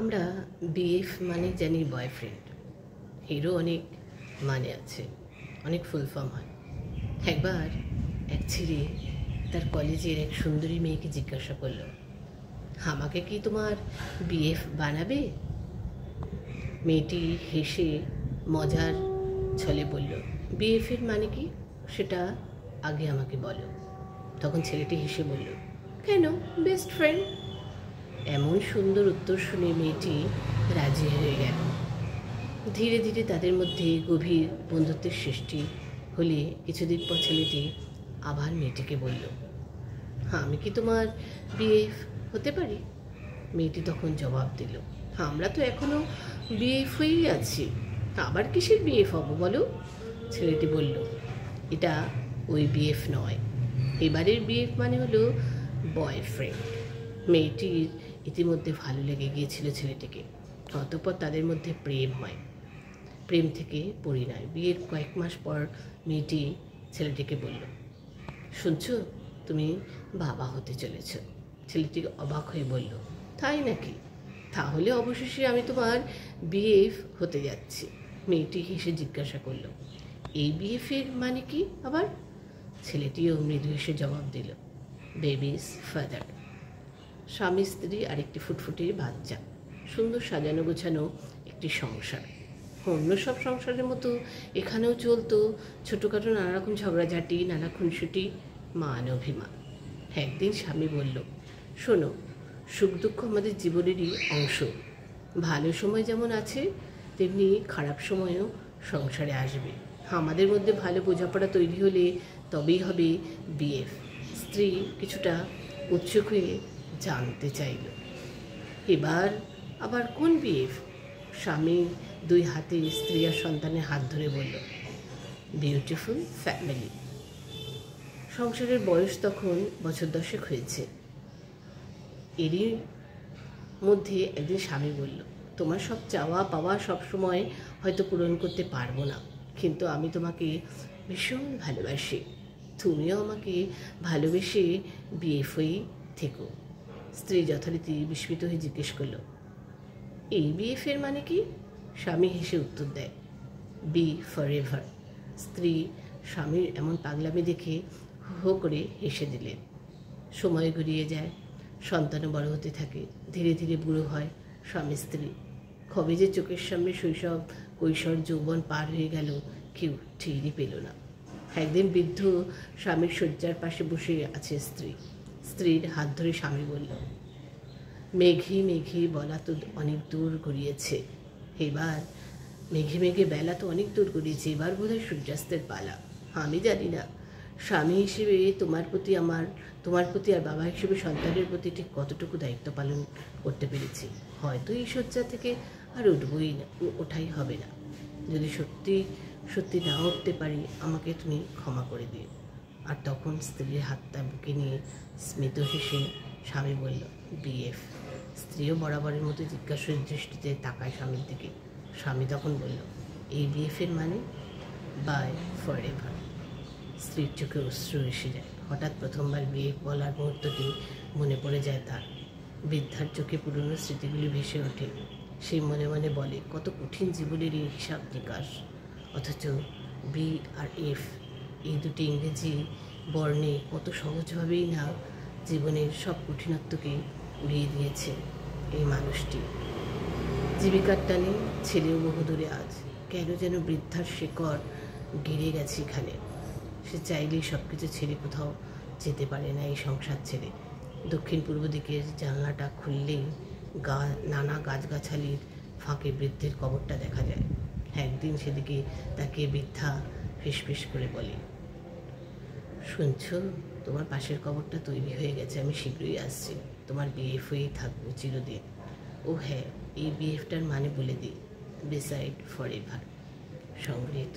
আমরা বিএফ মানে জানি বয়ফ্রেন্ড। এরও অনেক মানে আছে, অনেক ফুল ফর্ম হয়। একবার এক ছেলে তার কলেজের এক সুন্দরী মেয়েকে জিজ্ঞাসা করল, আমাকে কি তোমার বিএফ বানাবে? মেয়েটি হেসে মজার ছলে বলল, বিএফের মানে কি সেটা আগে আমাকে বলো। তখন ছেলেটি হেসে বলল, কেন, বেস্ট ফ্রেন্ড। এমন সুন্দর উত্তর শুনে মেয়েটি রাজি হয়ে গেল। ধীরে ধীরে তাদের মধ্যে গভীর বন্ধুত্বের সৃষ্টি হলে কিছুদিন পর ছেলেটি আবার মেয়েটিকে বলল, আমি কি তোমার বিএফ হতে পারি? মেয়েটি তখন জবাব দিল, আমরা তো এখনো বিএফ হয়েই আছি, আবার কিসের বিএফ হব বলো? ছেলেটি বলল, এটা ওই বিএফ নয়, এবারের বিএফ মানে হলো বয়ফ্রেন্ড। মেয়েটির ইতিমধ্যে ভালো লেগে গিয়েছিল ছেলেটিকে। অতঃপর তাদের মধ্যে প্রেম হয়। প্রেম থেকে পরিণয়। বিয়ের কয়েক মাস পর মেয়েটি ছেলেটিকে বলল, শুনছো, তুমি বাবা হতে চলেছ। ছেলেটি অবাক হয়ে বলল, তাই নাকি? তাহলে অবশেষে আমি তোমার বিএফ হতে যাচ্ছি। মেয়েটি হেসে জিজ্ঞাসা করল, এই বিএফের মানে কি আবার? ছেলেটিও মৃদু হেসে জবাব দিল, বেবিস ফাদার। স্বামী স্ত্রী আর একটি ফুটফুটির বাচ্চা, সুন্দর সাজানো গোছানো একটি সংসার। অন্য সব সংসারের মতো এখানেও চলতো ছোটোখাটো নানারকম ঝগড়াঝাটি, নানা খুনসুটি, মান অভিমান। একদিন স্বামী বলল, শোনো, সুখ দুঃখ আমাদের জীবনেরই অংশ। ভালো সময় যেমন আছে তেমনি খারাপ সময়ও সংসারে আসবে। আমাদের মধ্যে ভালো বোঝাপড়া তৈরি হলে তবেই হবে বিএফ। স্ত্রী কিছুটা উৎসুক হয়ে জানতে চাইল, এবার আবার কোন বিএফ? স্বামী দুই হাতে স্ত্রী আর সন্তানের হাত ধরে বলল, বিউটিফুল ফ্যামিলি। সংসারের বয়স তখন বছর 10 হয়েছে। এরই মধ্যে একদিন স্বামী বলল, তোমার সব চাওয়া পাওয়া সব সময় হয়তো পূরণ করতে পারবো না, কিন্তু আমি তোমাকে ভীষণ ভালোবাসি। তুমিও আমাকে ভালোবেসে বিএফ হয়ে থেকো। স্ত্রী যথারীতি বিস্মিত হয়ে জিজ্ঞেস করল, এই বিএফের মানে কি? স্বামী হেসে উত্তর দেয়, বি ফর এভার। স্ত্রী স্বামীর এমন পাগলামি দেখে হো করে হেসে দিলেন। সময় গড়িয়ে যায়, সন্তানও বড় হতে থাকে, ধীরে ধীরে বুড়ো হয় স্বামী স্ত্রী। কবে যে চোখের সামনে শৈশব, কৈশোর, যৌবন পার হয়ে গেল কেউ টেরই পেল না। একদিন বৃদ্ধ স্বামীর শয্যার পাশে বসে আছে স্ত্রী। স্ত্রীর হাত ধরে স্বামী বলল, মেঘে মেঘে বলা তো অনেক দূর গড়িয়েছে, এবার মেঘে মেঘে বেলা তো অনেক দূর গড়িয়েছে, এবার বোধহয় সূর্যাস্তের পালা। আমি জানি না স্বামী হিসেবে তোমার প্রতি আর বাবা হিসেবে সন্তানের প্রতি ঠিক কতটুকু দায়িত্ব পালন করতে পেরেছি। হয়তো এই শয্যা থেকে আর উঠবই না, ওঠাই হবে না। যদি সত্যি সত্যি না উঠতে পারি, আমাকে তুমি ক্ষমা করে দিও। আর তখন স্ত্রীর হাতটা বুকে নিয়ে স্মিত হেসে স্বামী বলল, বিএফ। স্ত্রীও বরাবরের মতো জিজ্ঞাসার দৃষ্টিতে তাকায় স্বামীর দিকে। স্বামী তখন বলল, এই বিএফের মানে বাই ফর এভার। স্ত্রীর চোখে অশ্রু এসে যায়। হঠাৎ প্রথমবার বিএফ বলার মুহূর্তটি মনে পড়ে যায় তার। বৃদ্ধার চোখে পুরনো স্মৃতিগুলি ভেসে ওঠে। সেই মনে মনে বলে, কত কঠিন জীবনের এই হিসাব নিকাশ, অথচ বি আর এফ এই দুটি ইংরেজি বর্ণে কত সহজভাবেই না জীবনের সব কঠিনত্বকে উড়িয়ে দিয়েছে এই মানুষটি। জীবিকার টানে ছেলেও বহুদূরে আজ, কেন যেন বৃদ্ধার শেকড় গিরে গেছে এখানে। সে চাইলেই সব কিছু ছেড়ে কোথাও যেতে পারে না এই সংসার ছেড়ে। দক্ষিণ পূর্ব দিকের জানলাটা খুললেই নানা গাছগাছালির ফাঁকে বৃদ্ধের কবরটা দেখা যায়। একদিন সেদিকে তাকিয়ে বৃদ্ধা ফিসফিস করে বলে, শুনছো, তোমার পাশের কবরটা তৈরি হয়ে গেছে, আমি শীঘ্রই আসছি। তোমার বিএফ হয়েই থাকবো চিরদিন। ও হ্যাঁ, এই বিএফটার মানে বলে দিই, বিসাইড ফর এভার। সংগৃহীত।